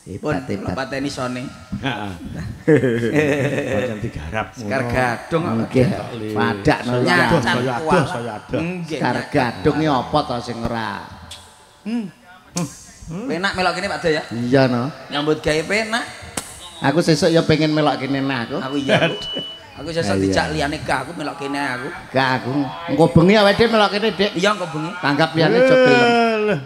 Hebat. Pateni sone. Heeh. Pancen digarap. Sekar gadung nggih. Padak saya ada. Sekar gadung iki apa to sing ora? Penak melok kene Pak Do ya. Iya no. Nyambut gawe penak. Aku sesuk ya pengen melok kene nah aku. Aku iya. Aku sesuk dijak liyane gak aku melok kene aku. Gak aku. Engko bengi awake dhewe melok kene, Dik. Iya engko bengi. Tanggap liyane aja gelem.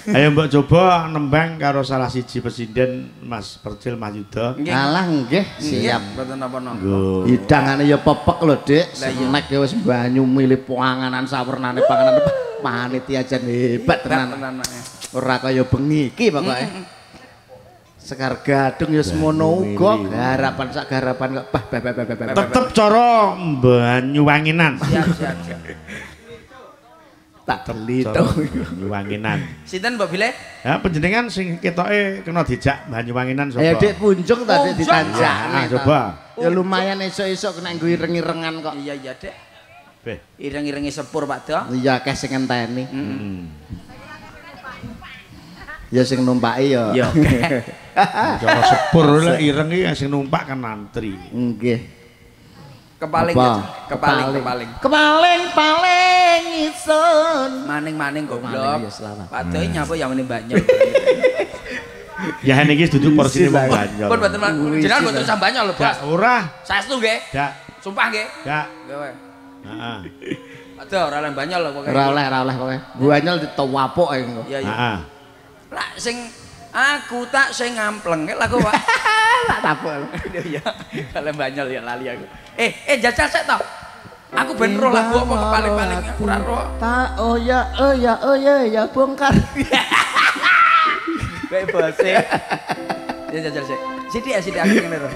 Ayo mbok coba nembang karo salah siji presiden Mas Percil Mas Yuda. Alah nggih, siap. Mboten napa-napa. Hidangane ya pepek lho, Dik. Snack ya wis banyu milih panganan sawernane panganan panitia jan hebat tenan. Ora kaya bengi iki pokoke. Sekar gadung ya semono uga, garapan sak garapan kok Tetep cara Banyuwanginan. Siap. Tak telito Banyuwanginan. Sinten Mbak Bile? Ya panjenengan sing ketoke kena dijak Banyuwanginan sapa? Ayo Dik punjung ta Dik ditanjak. Coba. Ya lumayan esuk-esuk kena nggo ireng-irengan kok. Iya Dek. Ireng-irengi sepur Pak Do. Iya akeh sing ngenteni. Ya sing numpaki ya. Ya oke. Cara sepur lek ireng iki sing numpak kan antri. Nggih. Kepaling. Kepaling isun. Maning goblok. Ya selamat. Pak Do nyapa ya meneh banyak. Ya niki duduk porsine mung Banyol. Pun mboten jenengan mboten usah banyak lho, Bos. Ora. Saestu nggih. Dak. Sumpah nggih. Dak. Nggih. Heeh. Pak Do ora oleh banyak lho pokoke. Ora oleh pokoke. Banyol ditewapuk ae engko. Iya. Heeh. Lah sing aku tak sing ngampleng lagu Pak. Tak tapuk. Iya. Oleh banyak ya lali aku. Jajal sik to. Aku ben roh lagu apa kepaling-paling aku ora roh. Tak oh ya bongkar. Kayak bose. Ya jajal sik. Sithik aku ngene roh.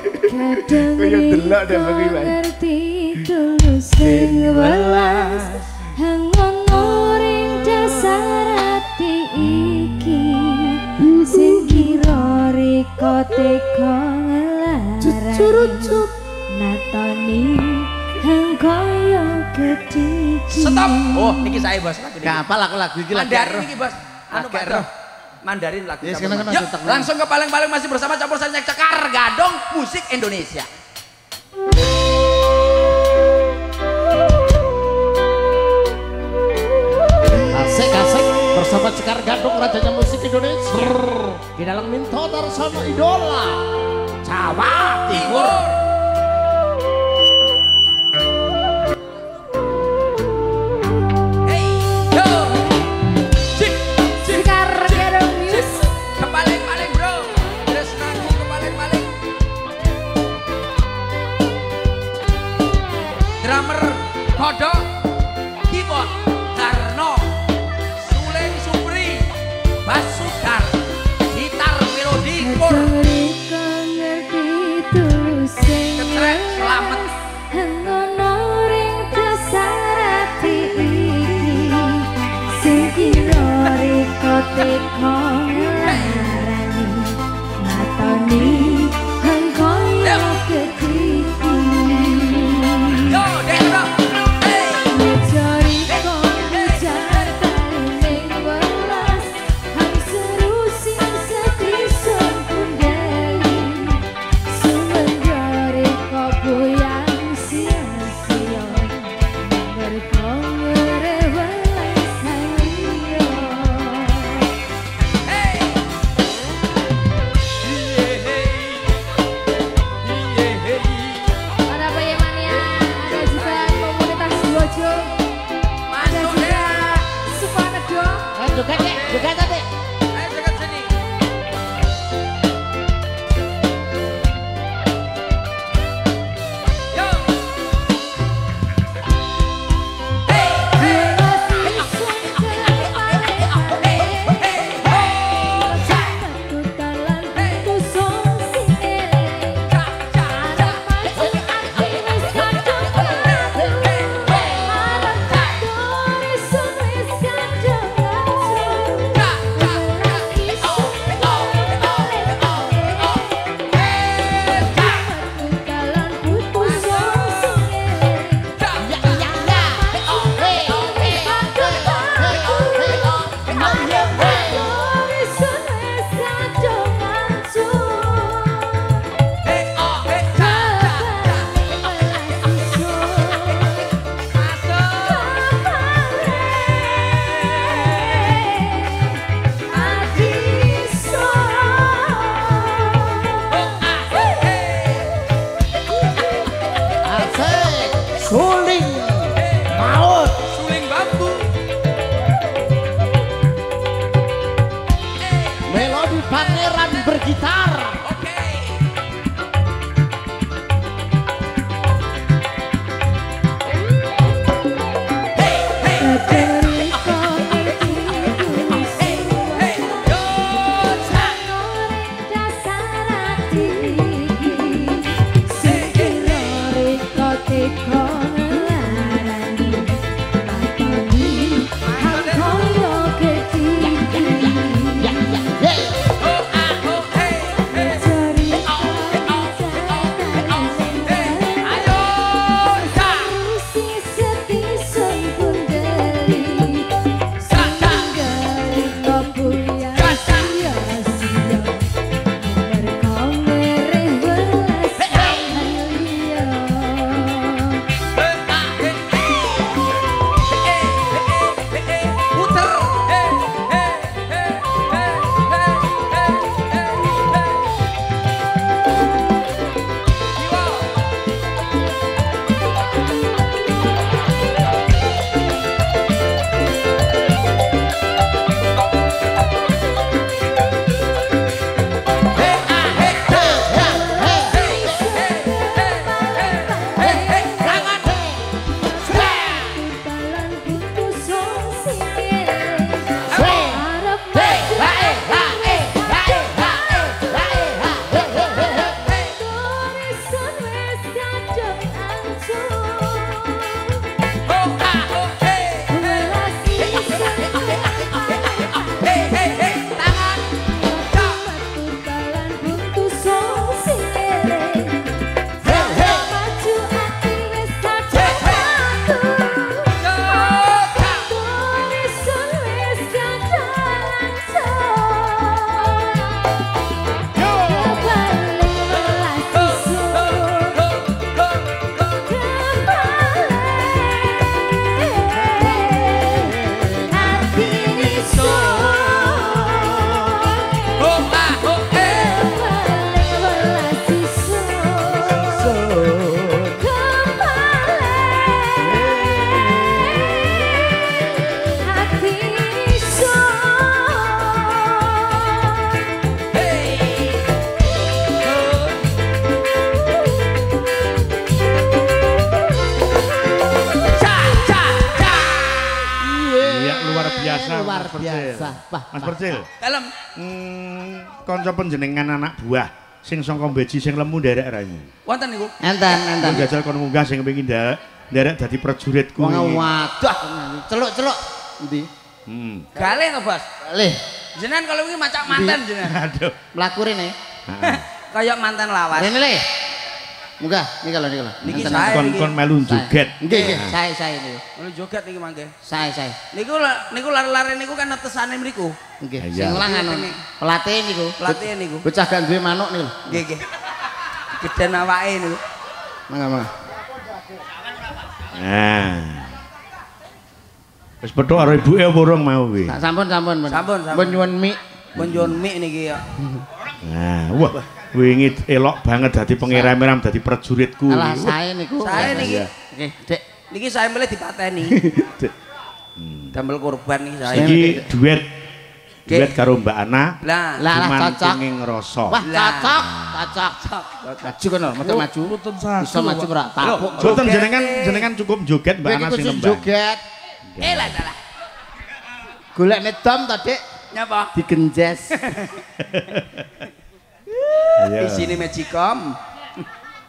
Kaya delok deh bengi wae. Ngerti tulus sing welas. Hangono ring dasar ati iki. Sing kira riko teko ngelarang. Natoni hang kaya gedhe. Stop. Oh, niki saya Bos lagu niki. Gak apa lagu iki lagi. Mandarin niki Bos. Anu Pak Do. Mandarin lagu. Yes, kena Yuk, langsung ke paling-paling masih bersama campur sanyek Sekar Gadung musik Indonesia. Asik bersama Sekar Gadung rajanya musik Indonesia. Di dalam Minto Tarsana idola Jawa Timur. Drummer Kodok, keyboard Darno, Sule Supri, bass Sudar, gitar melodi Pur, ketrek Selamet. Hangono ring dasar ati iki. Sing kira riko teko ngelarani. Natoni hang kaya gedhe. Yo, Dek. pangeran bergitar. luar biasa. Mas Percil. Kalem. Kanca panjenengan anak buah sing saka Beji sing lemu nderek raine. Wonten niku. Enten. Jajal kon munggah sing kepengin nderek dadi prajurit kuwi. Wong wadah celuk-celuk. Endi? Galih to, Bos? Galih. Jenengan kalau iki macak manten jenengan. Aduh. Mlaku rene. Kayak manten lawas. Rene le. Munggah, niki lho. Niki sae kon melu joget. Nggih, sae niku. Melu joget niki mangke. Sae. Niku lare-lare niku kan netesane mriku. Nggih. Sing lang anu. Pelatih niku. Pelatih niku. Bocah gak duwe manuk niku. Nggih. Geden awake niku. Mangga. Nah. Wis petuk karo ibuke apa urung mau kuwi? Sampun. Sampun nyuwun mik. Pun nyuwun mik niki ya. Nah, wah, wingi elok banget dadi pengiram-iram dadi prajurit kuwi. Alah sae niku. Sae niki. Nggih, Dik. Niki sae milih dipateni. Damel korban iki sae. Iki duet karo Mbak Ana. Lah cocok. Ning rasa. Wah, cocok. Maju kono, maju. Bisa maju ora tapuk. Boten jenengan cukup joget Mbak Ana sing nembang. Joget. Lah. Golekne dom to, Dik. Nyapa? Digenjes. Isine Magicom.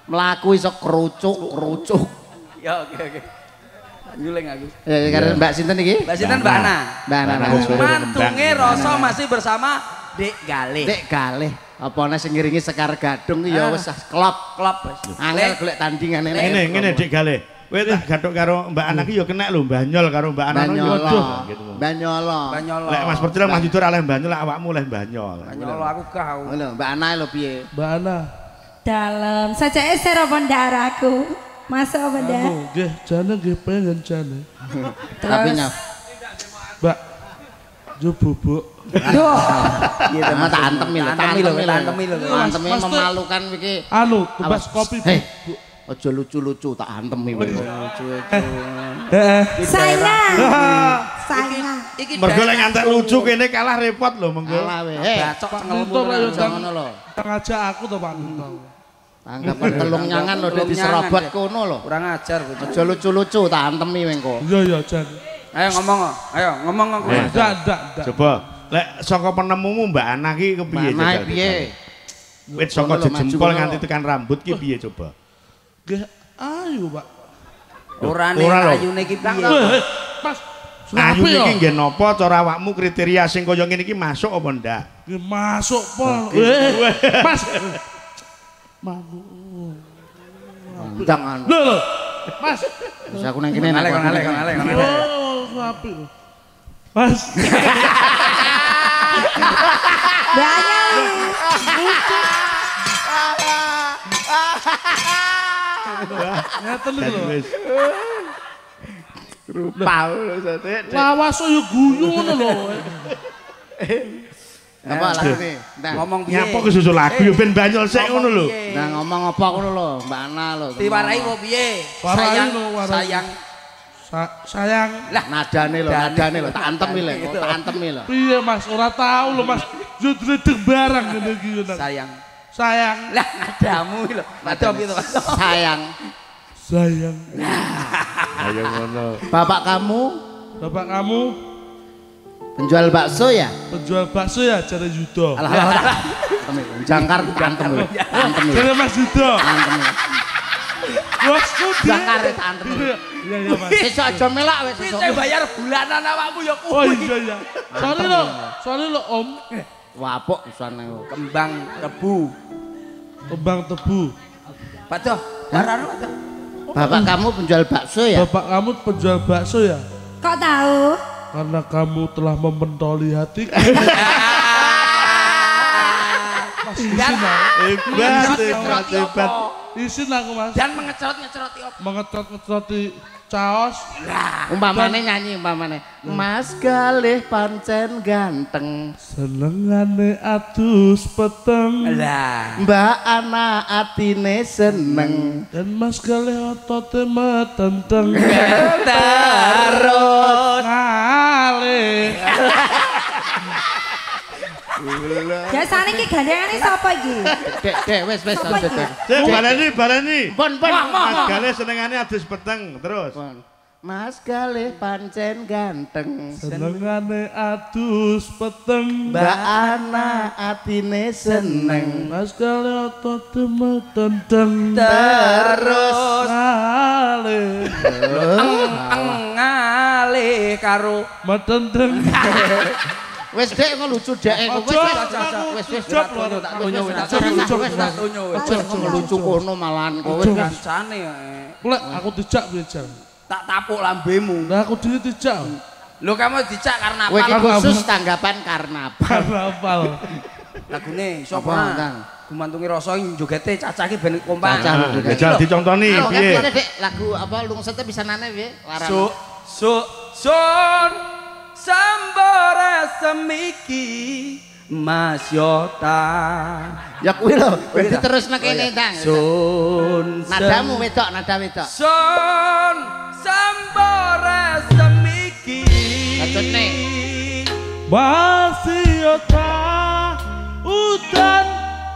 Mlaku iso kerucuk. Ya, oke. Nyuling aku. Karo Mbak sinten iki? Mbak sinten Mbak Ana. Mbak Ana. Mantunge Rasa masih bersama Dek Galih. Dek Galih. Apa ana sing ngiringi Sekar Gadung ya wis klop. Angel golek tandingane. Ngene Dik Galih. Kowe tak gathuk karo Mbak Ana ki ya kenek lho Banyol karo Mbak Ana nyodoh gitu. Banyol. Lek Mas Percil Mas Judur aleh Banyol awakmu oleh Banyol. Banyol aku gah. Ngono, Mbak Ana lho piye? Mbak Ana. Dalam saja esero bendaraku. Masuk benda. Nggih, jane nggih pengen jane. Tapi nyap. Mbak. Jo bubuk. Duh. Iya, tak antemi lho. Antemi memalukan iki. Anu, tebas kopi. Aja lucu-lucu tak antemi kowe. Saingan. iki mergo lek ngantek lucu kene kalah repot lho mengko. Kalah we. Bacok cengelmu ngono lho. ngajak aku to Pak Minto. Anggapan telung nyangan lho Dek diserobot kono lho. Kurang ajar kowe. Aja lucu-lucu tak antemi mengko. Iya Jan. Ayo ngomong kowe. Ndak. Coba lek saka penemumu Mbak Ana ki kepiye Mbak Ana piye? Wit saka jempol nganti tekan rambut ki piye coba? Nggih ayo Pak. Orane ayune iki piye? Mas Ayu iki nggih napa cara awakmu kriteria sing kaya ngene iki masuk apa ndak? nggih masuk pol. Mas. Manu. Jangan. Lho. Mas. Wis aku nang kene nang. Ngalek. Oh, apik. Mas. Banyak. Ngeten lho. Rupal Dek. Lawas yo guyu ngono lho. Apa lagune? Nah, Ngomong piye? Nyapa kesusul lagu yo ben banyol sik ngono lho. nah ngomong apa ngono lho, Mbak Ana lho. Diwarai kok piye? Warai lho, warai. Sayang. Sayang. Lah Nadane lho, tak antemi lho, tak antemi lho. Piye Mas, ora tau lho Mas. Yo dredeg barang ngene iki yo. sayang. Sayang. Lah nadamu lho. Nada piye to, Mas? Sayang. Sayang. Ayo ngono. Bapak kamu Bapak kamu penjual bakso ya? penjual bakso ya jare Yuda. Alah. Jangkar antem lho. Antem lho. Jare Mas Yuda. Antem lho. Bosku Jangkar antem lho. Iya Mas. Sesuk aja melak wis Kuwi sesuk. sing bayar bulanan awakmu ya Oh kuwi. iya. Sorry lo Om. Wapuk usane. Kembang tebu. Kembang tebu. Padoh, warano padoh. Bapak kamu penjual bakso ya? Bapak kamu penjual bakso ya? Kok tahu? Karena kamu telah mementoli hatiku. Mas isin Hebat. Isin aku Mas. Dan mengecerot-ngeceroti apa? Mengetrot-ngetroti caos. Umpamane nyanyi umpamane. Mas Galih pancen ganteng. Senengane adus peteng. Lah. Mbak Ana atine seneng. Dan Mas Galih otote metenteng. Terus Ngalih. Biasane iki gandengane sapa iki? Dek wis Apa iki? Sik baleni. Pon. Mas Gale senengane adus peteng terus. Mas Galih pancen ganteng. Senengane adus peteng. Mbak Ana atine seneng. Mas Galih otote metenteng. terus Ngalih. ngalih karo Metenteng. Wis Dek kok lucu Dek. Wis. tak tunyo Lucu kono malahan kowe. kancane Lek aku dijak piye Jan? tak tapuk lambemu. Lah aku dhewe dijak. Lho kamu dijak karena Kowe iki apa? khusus tanggapan karnaval. Karnaval. Lagune Apa, sapa? Kang? Gumantungi rasa jogete cacake ben kompak. Cacah. Jajal dicontoni piye? Dek lagu apa lungsete pisanane piye? Sun sambore semiki Mas Yota. Ya kuwi lho, wis diterusno kene Tang. Sun Nadamu wedok, nada wedok. Sun sambore semiki. Bacotne. Masih Yota udan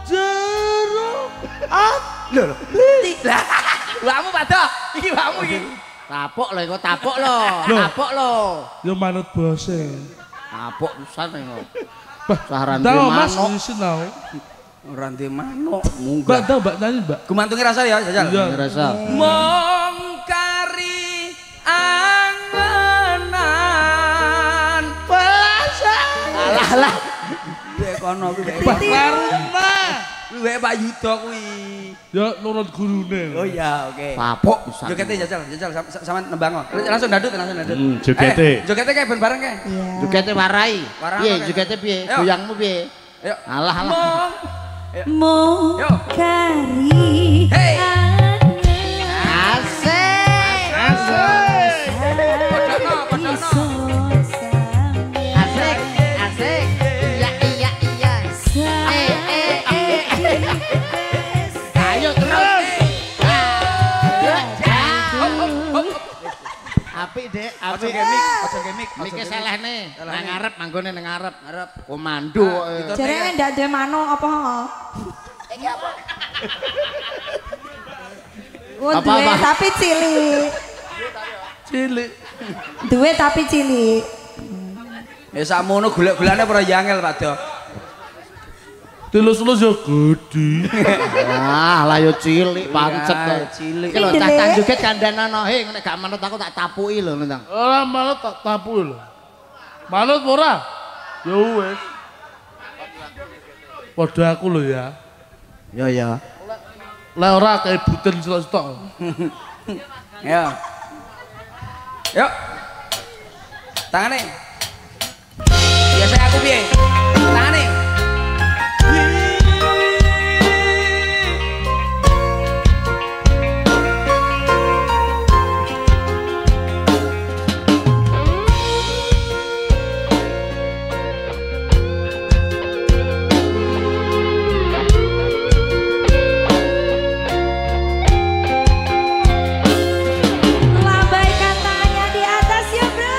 jeruk. Lho. Lah. Wamu padoh. Iki wamu iki. Tapuk lho iku, tapuk lho. Loh. Tapuk lho. Yo manut bose. Tapuk pisan iku. Bah, Saran tahu Mas manuk. isin tau. Ora ndek manuk. Mbak tahu Mbak nyanyi Mbak. Gumantungi rasa ya, Jajal. Iya. Ngerasa. Mongkari angenan pelasan. Alah. Dek kono kuwi. Bah karena. Kuwi Pak Yuda kuwi. Ya nurut gurune. Oh iya, oke. Tapuk pisan. Jogete Jajal sama nembang. Langsung dadut. Jogete. Jogete kayak ben bareng kayak. Iya. Jogete warai. Warai Piye apa, Kang? jogete piye? Ayo. Goyangmu piye? Ayo. Alah. Mongkari Hey. Asik. Asik. Iya. Ayo terus. Apik Dek, apik. Aja gemik, aja gemik. Mike selehne nang ngarep manggone nang ngarep. Ngarep komando. Jarene ndak duwe manuk apa? Iki apa? Duwe tapi cilik. Cilik. Duwe tapi cilik. Ya sakmono golek-golekane ora yangel Pak Do. Dilus-lus yo gede. Ah, lah yo cilik pancet to. Cilik. Iki lho cah tanjuget kandhana he nek gak manut aku tak tapuki lho Nang. Ora manut tak tapu lho. Manut ora? Yo wis. Padha aku lho ya. Ya ya. Lah ora kayak buten stok. Ya. Yuk. Tangane. Biasa aku piye? Tangane. Lambaikan tangannya di atas ya, Bro.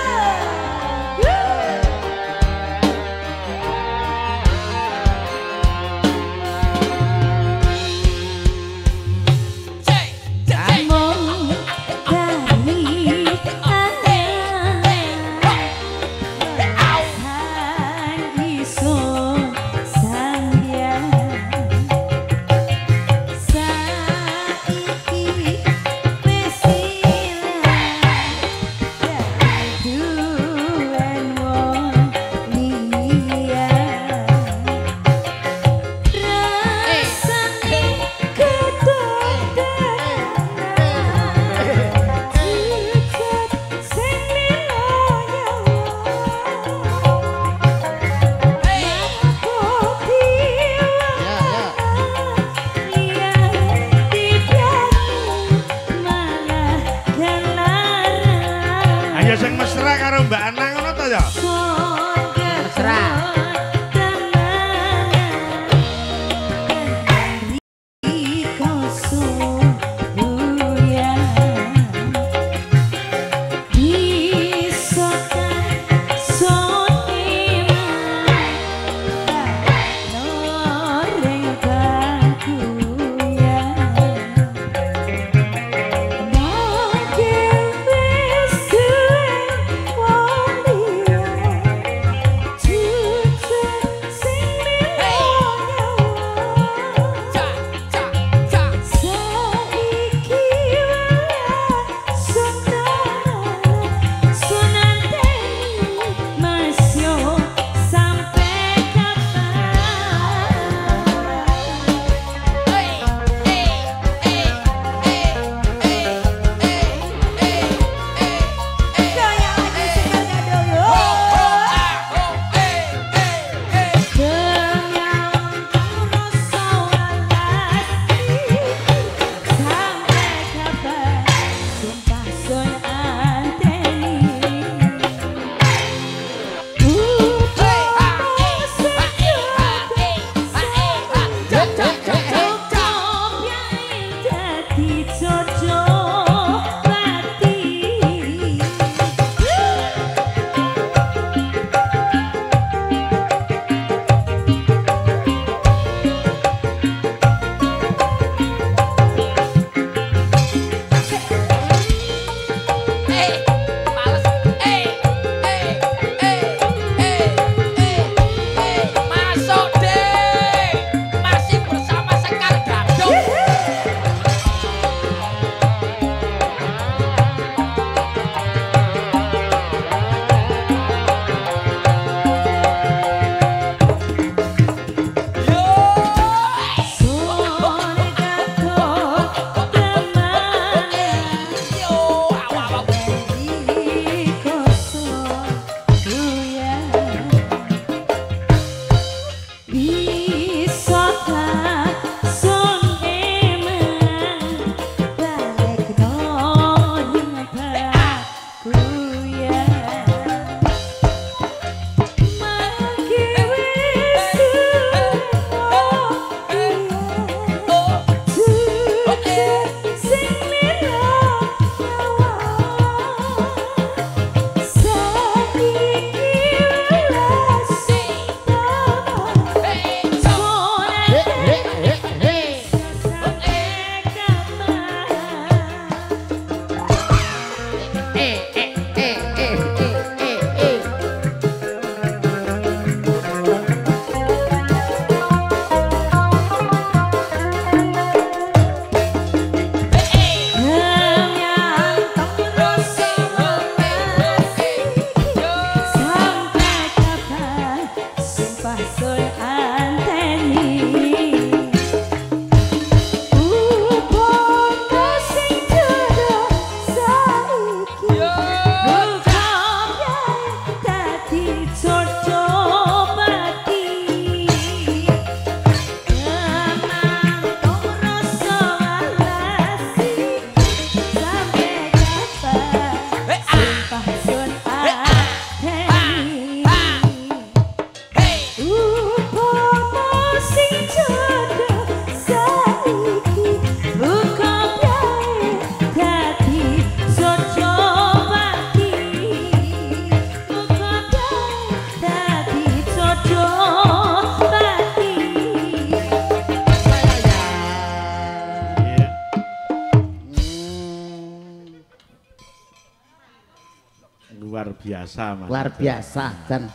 Luar biasa Mas. Luar biasa dan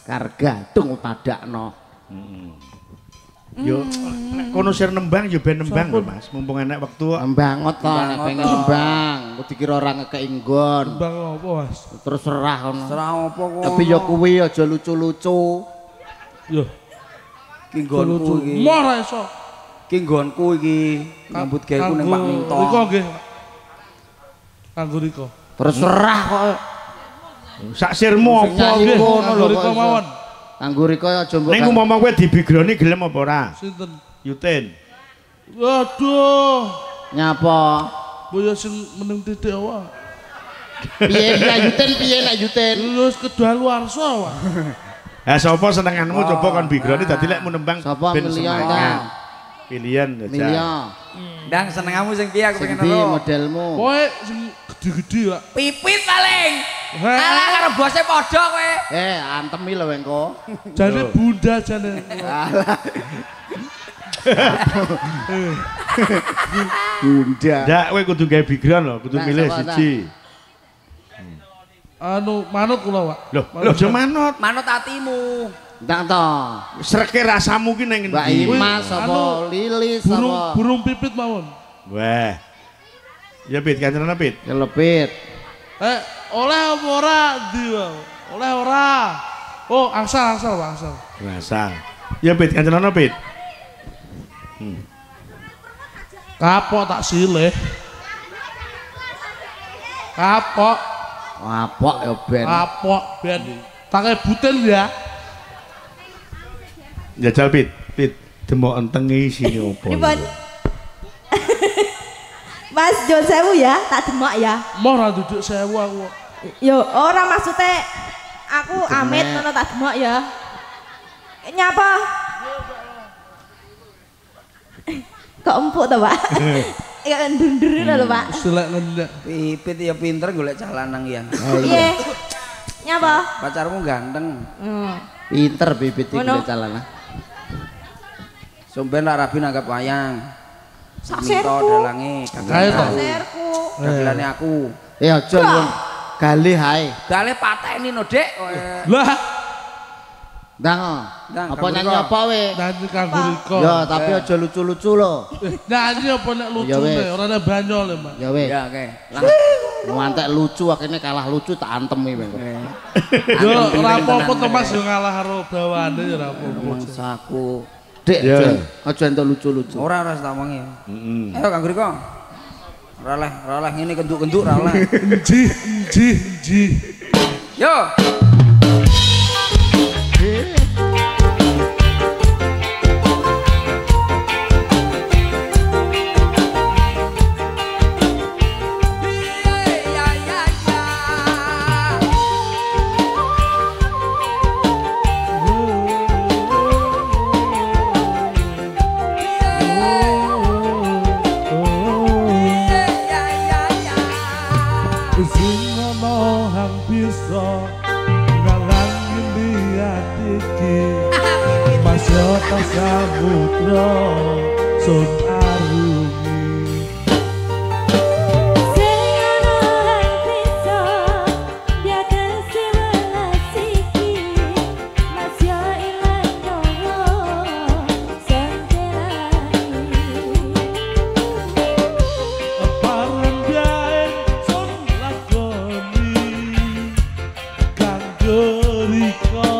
kargatung padakno. Yo nek kono sir nembang yo ben nembang lho Mas. Mumpung enek wektu Nembangot to nek pengen nembang, kudu dikira ora ngekeki nggon. Nembang apa, Mas? Terus serah ngono. Serah apa kok. Tapi ya kuwi aja lucu-lucu. Yo. Ki nggonku iki. Moh ra iso. Ki nggonku iki nyambut gaweku ning Pak Minto. Riko nggih. Kanggo Riko. Terus serah kok. sak sirmu apa nggih Kanggo Riko mawon. Kanggo Riko aja mbok. Ning ngomong kowe dibigroni gelem apa ora? Sinten? Yutin. Waduh. Nyapa? Boyo sing meneng titik wae. Piye nak Yutin? Wis kedaluarsa wae. Sapa senenganmu coba kon bigroni dadi lek mu nembang Sapa milion ta? Pilihan ya. Milion. Ndang senengamu sing piye aku pengen Endi ero. modelmu? Kowe sing gede-gede wae. Pipit paling. Alah karo bose padha kowe. Antemi lho engko. Jane bunda jane. Bunda. Ndak kowe kudu gawe background lho, kudu Nah, milih sapa, siji. Manut kula, Pak. Lho, aja manut. Manut atimu. Ndang to. Sreke rasamu ki ning Mbak endi? Imas sapa Lilis sapa? Burung pipit mawon. Wah. Ya Pit, kancanan Pit. Kelepit. Oleh apa ora ndi wae? Oleh ora. Oh, angsal Pak, angsal. Rasa. Ya Pit, kancanan Pit. Kapok tak silih. Kapok Ya ben. Kapok ben. Tak butin ya. Jajal Pit. Pit, demok entengi sini opo. Pripun? Mas Jon sewu ya, tak demok ya. Mau ra duduk 1000 aku. Yo, ora maksudnya aku amit ngono tak demok ya. Nyapa? Kok empuk to, Pak? Ya ndur-ndur lho, Pak. Selek ngendek. Pipit ya pinter golek calon nang yan. Iya. Nyapa? Pacarmu ganteng. Pinter bibit iki Ngono. calana. Sumben lah Rabi nanggap wayang. Sakserku. Minto dalange Kae to. Serku. dagelane aku. Aja wong galih hae. Gale pateni no, Dek. Lah, Ndang. Ndang, Apa kanggo nyanyi Riko. apa we? nanti kanggo Riko. Ya, tapi aja lucu-lucu lho. Nyanyi apa nek Ya lucune, wes. ora nek banyol, Mas. Ya weh. Ya, oke. Ngantek lucu akhirnya kalah lucu tak antemi weh. Yo ora apa-apa to Mas yo ngalah karo bawane ya ora apa-apa. Mangsaku. Dek, Ya. aja entuk lucu-lucu. Ora tak omongi. Heeh. Ayo Kang Riko. Ora oleh ngene kenduk-kenduk ora oleh. Ji. Yo. Sing ana hang bisa ngalangi niat iki. Masya ta samudra sun arungi. Parang biae sun lakoni kanggo Riko.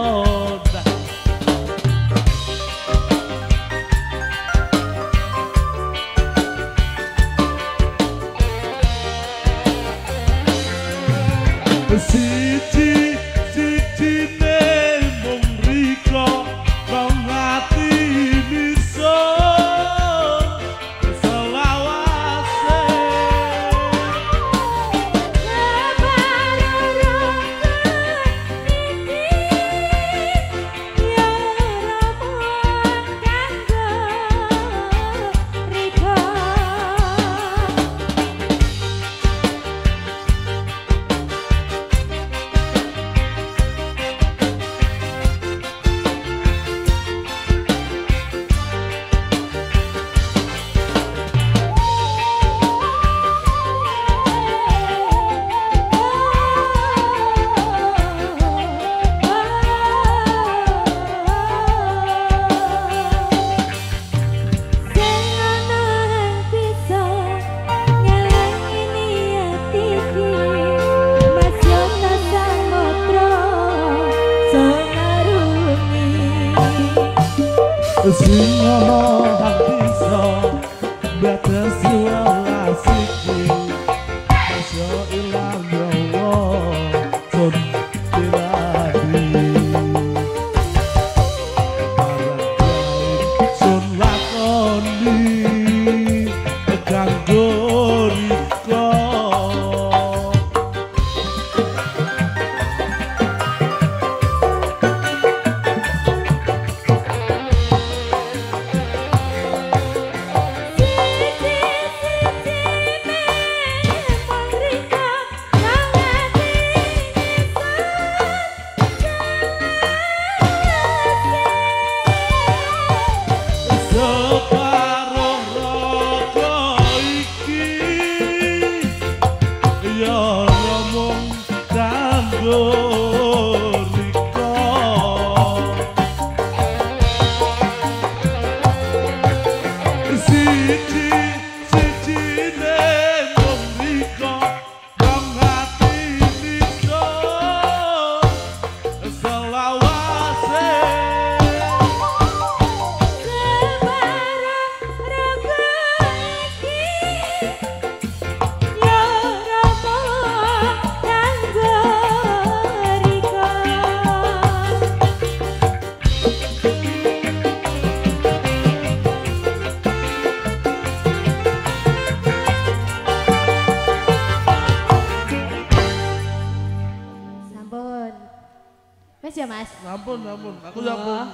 ya Mas. Sampun, sampun. Aku sampun.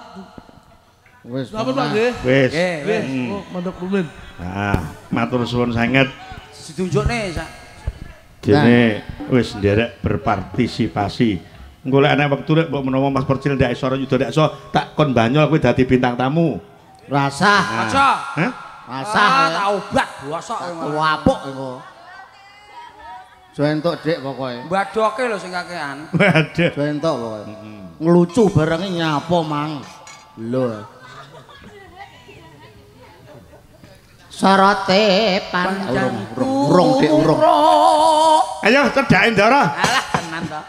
Wis. Sampun Pak nggih. Wis. Wis. Oh, mandek rumen. Nah, matur suwun sanget. Ditunjukne sak. Dene wis nderek berpartisipasi. Engko lek ana wektu rek mbok menawa Mas Percil ndak iso yuda ndak iso tak kon banyol kowe dadi bintang tamu. Rasah. Aja. Hah? Rasah. Tak obat bosok Wapuk iku. Jo entuk Dik pokoke. Mbadoke lho sing kakean. Waduh. Jo entuk pokoke. Nglucu barenge nyapa mang. Lho. Sorote urung Dik urung. Ayo cedhake Ndara. Alah tenan to.